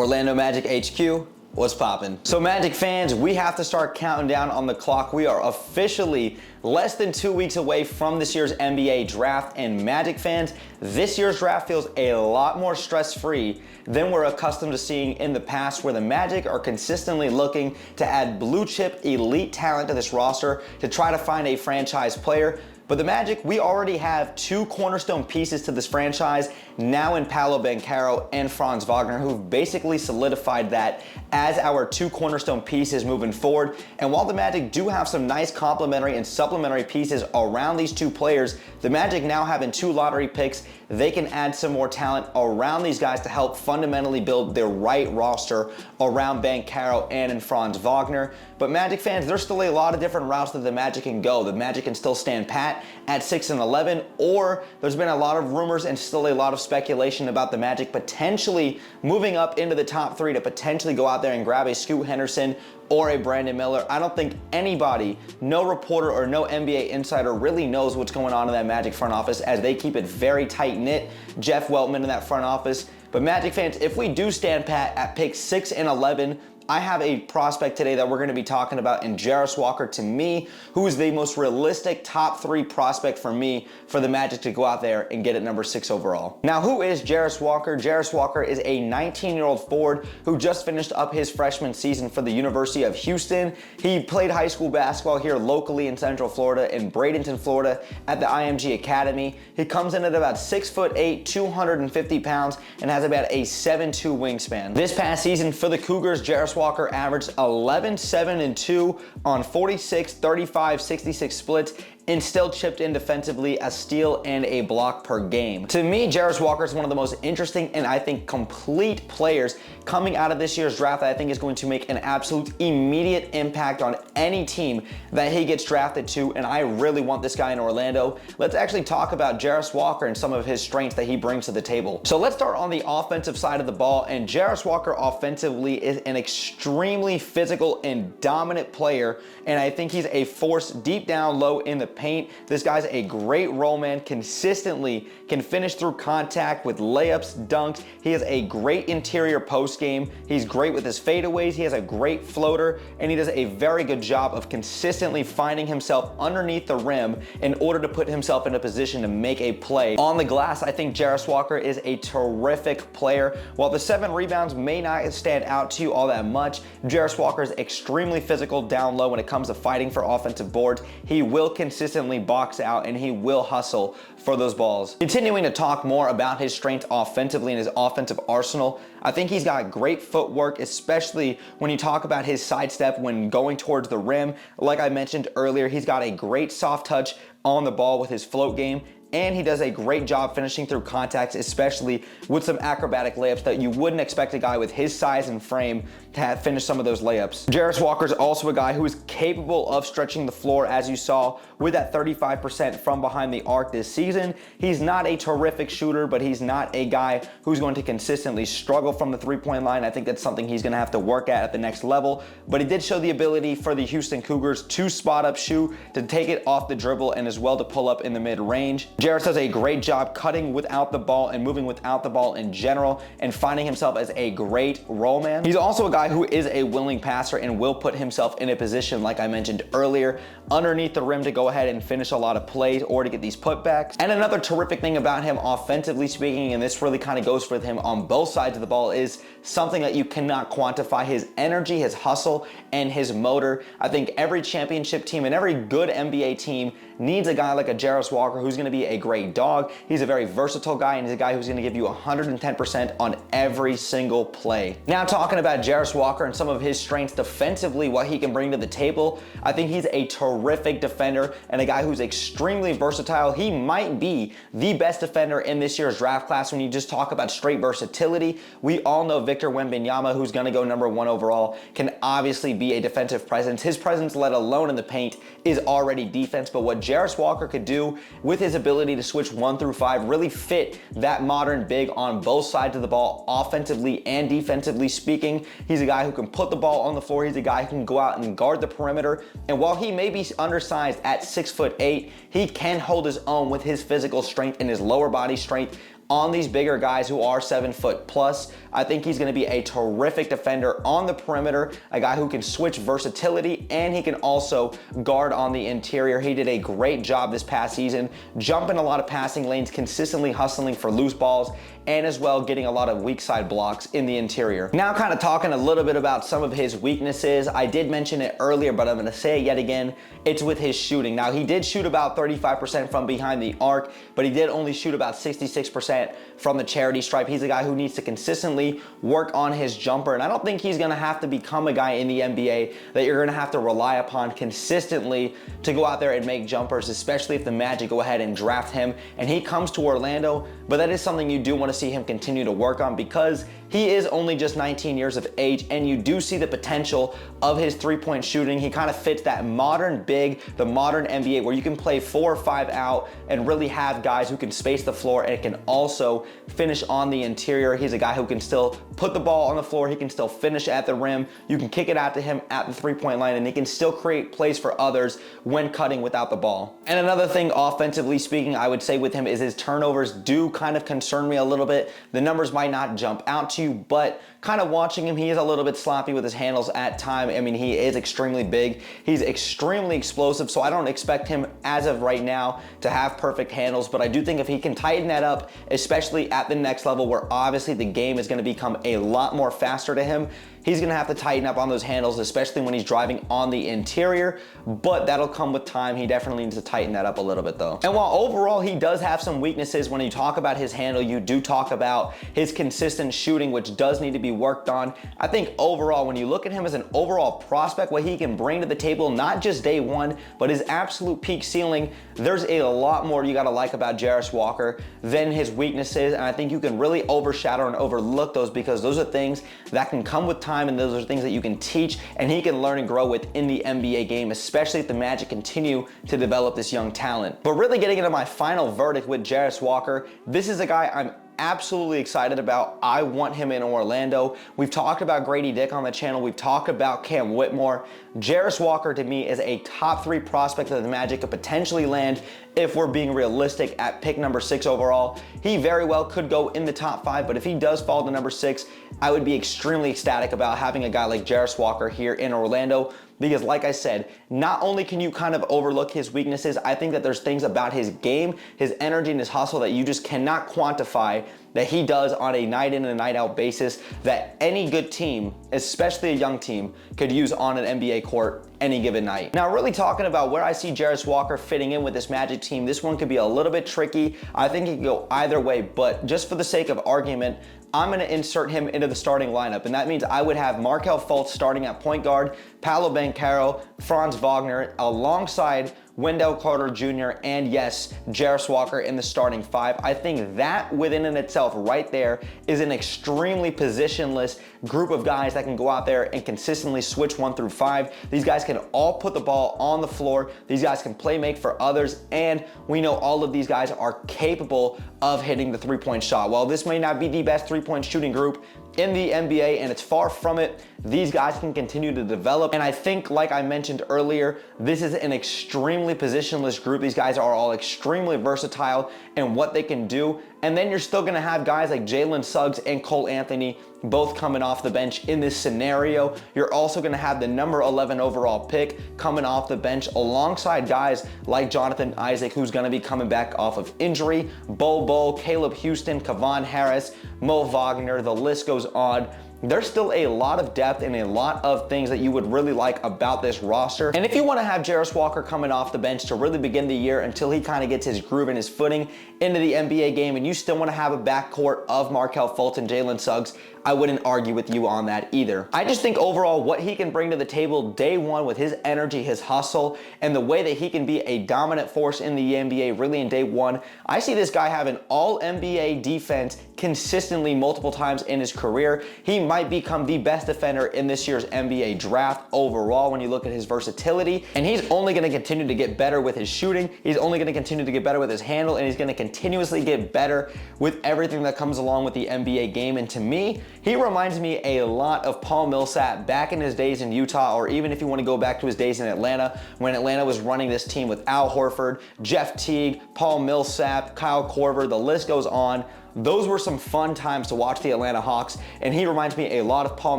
Orlando Magic HQ, what's poppin'? So Magic fans, we have to start counting down on the clock. We are officially less than 2 weeks away from this year's NBA draft, and Magic fans, this year's draft feels a lot more stress-free than we're accustomed to seeing in the past, where the Magic are consistently looking to add blue chip elite talent to this roster to try to find a franchise player. But the Magic, we already have two cornerstone pieces to this franchise now in Paolo Banchero and Franz Wagner, who've basically solidified that as our two cornerstone pieces moving forward. And while the Magic do have some nice complementary and supplementary pieces around these two players, the Magic now having two lottery picks, they can add some more talent around these guys to help fundamentally build their right roster around Banchero and in Franz Wagner. But Magic fans, there's still a lot of different routes that the Magic can go. The Magic can still stand pat at 6-11, or there's been a lot of rumors and still a lot of speculation about the Magic potentially moving up into the top three to potentially go out there and grab a Scoot Henderson or a Brandon Miller. I don't think anybody, no reporter or no NBA insider really knows what's going on in that Magic front office, as they keep it very tight-knit. Jeff Weltman in that front office. But Magic fans, if we do stand pat at pick 6 and 11, I have a prospect today that we're going to be talking about in Jarace Walker, to me, who is the most realistic top 3 prospect for me for the Magic to go out there and get at number 6 overall. Now, who is Jarace Walker? Jarace Walker is a 19-year-old forward who just finished up his freshman season for the University of Houston. He played high school basketball here locally in Central Florida, in Bradenton, Florida, at the IMG Academy. He comes in at about 6'8", 250 pounds, and has about a 7'2" wingspan. This past season for the Cougars, Jarace Walker averaged 11, 7, and 2 on 46, 35, 66 splits, and still chipped in defensively a steal and a block per game. To me, Jarace Walker is one of the most interesting and I think complete players coming out of this year's draft that I think is going to make an absolute immediate impact on any team that he gets drafted to, and I really want this guy in Orlando. Let's actually talk about Jarace Walker and some of his strengths that he brings to the table. So let's start on the offensive side of the ball, and Jarace Walker offensively is an extremely physical and dominant player, and I think he's a force deep down low in the paint. This guy's a great roll man, consistently can finish through contact with layups, dunks. He has a great interior post game. He's great with his fadeaways. He has a great floater, and he does a very good job of consistently finding himself underneath the rim in order to put himself in a position to make a play. On the glass, I think Jarace Walker is a terrific player. While the 7 rebounds may not stand out to you all that much, Jarace Walker is extremely physical down low when it comes to fighting for offensive boards. He will consistently box out, and he will hustle for those balls. Continuing to talk more about his strength offensively and his offensive arsenal, I think he's got great footwork, especially when you talk about his sidestep when going towards the rim. Like I mentioned earlier, he's got a great soft touch on the ball with his float game, and he does a great job finishing through contacts, especially with some acrobatic layups that you wouldn't expect a guy with his size and frame to have finished some of those layups. Jarace Walker is also a guy who is capable of stretching the floor, as you saw with that 35% from behind the arc this season. He's not a terrific shooter, but he's not a guy who's going to consistently struggle from the three-point line. I think that's something he's gonna have to work at the next level, but he did show the ability for the Houston Cougars to spot up shoot, to take it off the dribble, and as well to pull up in the mid-range. Jarace does a great job cutting without the ball and moving without the ball in general, and finding himself as a great roll man. He's also a guy who is a willing passer and will put himself in a position, like I mentioned earlier, underneath the rim to go ahead and finish a lot of plays or to get these putbacks. And another terrific thing about him offensively speaking, and this really kind of goes for him on both sides of the ball, is something that you cannot quantify: his energy, his hustle, and his motor. I think every championship team and every good NBA team needs a guy like a Jarace Walker who's going to be a great dog. He's a very versatile guy, and he's a guy who's going to give you 110% on every single play. Now, talking about Jarace Walker and some of his strengths defensively, what he can bring to the table, I think he's a terrific defender and a guy who's extremely versatile. He might be the best defender in this year's draft class when you just talk about straight versatility. We all know Victor Wembanyama, who's going to go number 1 overall, can obviously be a defensive presence. His presence, let alone in the paint, is already defense, but what Jarace Walker could do with his ability to switch 1 through 5 really fit that modern big on both sides of the ball, offensively and defensively speaking. He's a guy who can put the ball on the floor. He's a guy who can go out and guard the perimeter, and while he may be undersized at 6'8", he can hold his own with his physical strength and his lower body strength on these bigger guys who are 7 foot plus. I think he's gonna be a terrific defender on the perimeter, a guy who can switch versatility, and he can also guard on the interior. He did a great job this past season, jumping a lot of passing lanes, consistently hustling for loose balls, and as well getting a lot of weak side blocks in the interior. Now kind of talking a little bit about some of his weaknesses. I did mention it earlier, but I'm gonna say it yet again. It's with his shooting. Now he did shoot about 35% from behind the arc, but he did only shoot about 66% from the charity stripe. He's a guy who needs to consistently work on his jumper, and I don't think he's gonna have to become a guy in the NBA that you're gonna have to rely upon consistently to go out there and make jumpers, especially if the Magic go ahead and draft him and he comes to Orlando. But that is something you do want to see him continue to work on, because he is only just 19 years of age, and you do see the potential of his three-point shooting. He kind of fits that modern big, the modern NBA, where you can play 4 or 5 out and really have guys who can space the floor and can also finish on the interior. He's a guy who can still put the ball on the floor. He can still finish at the rim. You can kick it out to him at the three-point line, and he can still create plays for others when cutting without the ball. And another thing, offensively speaking, I would say with him is his turnovers do kind of concern me a little bit. The numbers might not jump out to you, but kind of watching him, he is a little bit sloppy with his handles at time. I mean, he is extremely big. He's extremely explosive, so I don't expect him as of right now to have perfect handles, but I do think if he can tighten that up, especially at the next level where obviously the game is going to become a lot more faster to him, he's gonna have to tighten up on those handles, especially when he's driving on the interior, but that'll come with time. He definitely needs to tighten that up a little bit though. And while overall he does have some weaknesses, when you talk about his handle, you do talk about his consistent shooting, which does need to be worked on. I think overall, when you look at him as an overall prospect, what he can bring to the table, not just day one, but his absolute peak ceiling, there's a lot more you gotta like about Jarace Walker than his weaknesses, and I think you can really overshadow and overlook those, because those are things that can come with time, and those are things that you can teach and he can learn and grow with in the NBA game, especially if the Magic continue to develop this young talent. But really getting into my final verdict with Jarace Walker, this is a guy I'm absolutely excited about. I want him in Orlando. We've talked about Grady Dick on the channel. We've talked about Cam Whitmore. Jarace Walker to me is a top 3 prospect that the Magic could potentially land if we're being realistic at pick number 6 overall. He very well could go in the top 5, but if he does fall to number 6, I would be extremely ecstatic about having a guy like Jarace Walker here in Orlando. Because like I said, not only can you kind of overlook his weaknesses, I think that there's things about his game, his energy, and his hustle that you just cannot quantify that he does on a night in and a night out basis that any good team, especially a young team, could use on an NBA court any given night. Now, really talking about where I see Jarace Walker fitting in with this Magic team, this one could be a little bit tricky. I think it could go either way, but just for the sake of argument, I'm gonna insert him into the starting lineup, and that means I would have Markelle Fultz starting at point guard, Paolo Banchero, Franz Wagner, alongside Wendell Carter Jr., and yes, Jarace Walker in the starting 5. I think that within and itself right there is an extremely positionless group of guys that can go out there and consistently switch 1 through 5. These guys can all put the ball on the floor. These guys can play make for others, and we know all of these guys are capable of hitting the three-point shot. While this may not be the best three-point shooting group in the NBA, and it's far from it, these guys can continue to develop. And I think, like I mentioned earlier, this is an extremely positionless group. These guys are all extremely versatile in what they can do. And then you're still gonna have guys like Jalen Suggs and Cole Anthony both coming off the bench in this scenario. You're also gonna have the number 11 overall pick coming off the bench alongside guys like Jonathan Isaac, who's gonna be coming back off of injury, Bol, Caleb Houston, Kevon Harris, Mo Wagner, the list goes on. There's still a lot of depth and a lot of things that you would really like about this roster. And if you want to have Jarace Walker coming off the bench to really begin the year until he kind of gets his groove and his footing into the NBA game, and you still want to have a backcourt of Markelle Fultz and Jalen Suggs, I wouldn't argue with you on that either. I just think overall what he can bring to the table day one with his energy, his hustle, and the way that he can be a dominant force in the NBA really in day one, I see this guy having all NBA defense consistently multiple times in his career. He might become the best defender in this year's NBA draft overall when you look at his versatility, and he's only going to continue to get better with his shooting. He's only going to continue to get better with his handle, and he's going to continuously get better with everything that comes along with the NBA game. And to me, he reminds me a lot of Paul Millsap back in his days in Utah, or even if you want to go back to his days in Atlanta, when Atlanta was running this team with Al Horford, Jeff Teague, Paul Millsap, Kyle Korver, the list goes on. those were some fun times to watch the Atlanta Hawks, and he reminds me a lot of Paul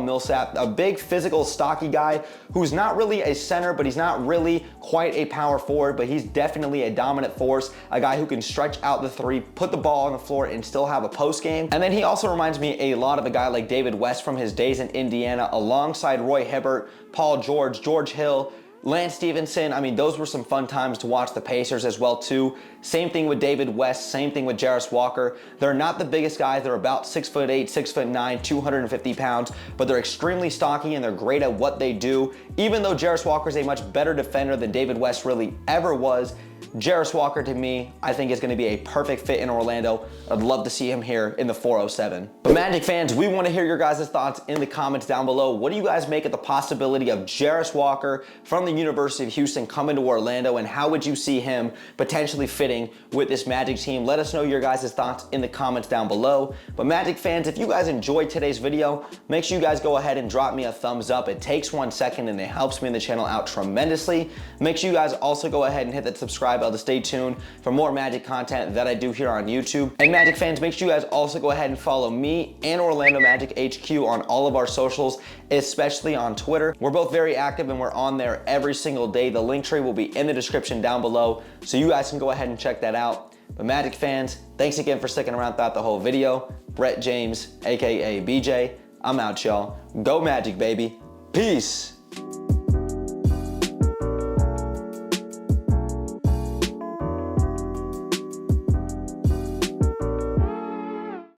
Millsap, a big physical, stocky guy who's not really a center, but he's not really quite a power forward, but he's definitely a dominant force, a guy who can stretch out the three, put the ball on the floor, and still have a post game. And then he also reminds me a lot of a guy like David West from his days in Indiana, alongside Roy Hibbert, Paul George, George Hill, Lance Stevenson. I mean, those were some fun times to watch the Pacers as well too. Same thing with David West, same thing with Jarace Walker. They're not the biggest guys. They're about 6'8", 6'9", 250 pounds, but they're extremely stocky and they're great at what they do. Even though Jarace Walker is a much better defender than David West really ever was, Jarace Walker, to me, I think is going to be a perfect fit in Orlando. I'd love to see him here in the 407. But Magic fans, we want to hear your guys' thoughts in the comments down below. What do you guys make of the possibility of Jarace Walker from the University of Houston coming to Orlando, and how would you see him potentially fitting with this Magic team? Let us know your guys' thoughts in the comments down below. But Magic fans, if you guys enjoyed today's video, make sure you guys go ahead and drop me a thumbs up. It takes 1 second and it helps me and the channel out tremendously. Make sure you guys also go ahead and hit that subscribe bell to stay tuned for more Magic content that I do here on YouTube. And Magic fans, make sure you guys also go ahead and follow me and OrlandoMagicHQ on all of our socials, especially on Twitter. We're both very active and we're on there every single day. The link tree will be in the description down below, so you guys can go ahead and check that out. But Magic fans, thanks again for sticking around throughout the whole video. Brett James, aka BJ, I'm out, y'all. Go Magic, baby. Peace.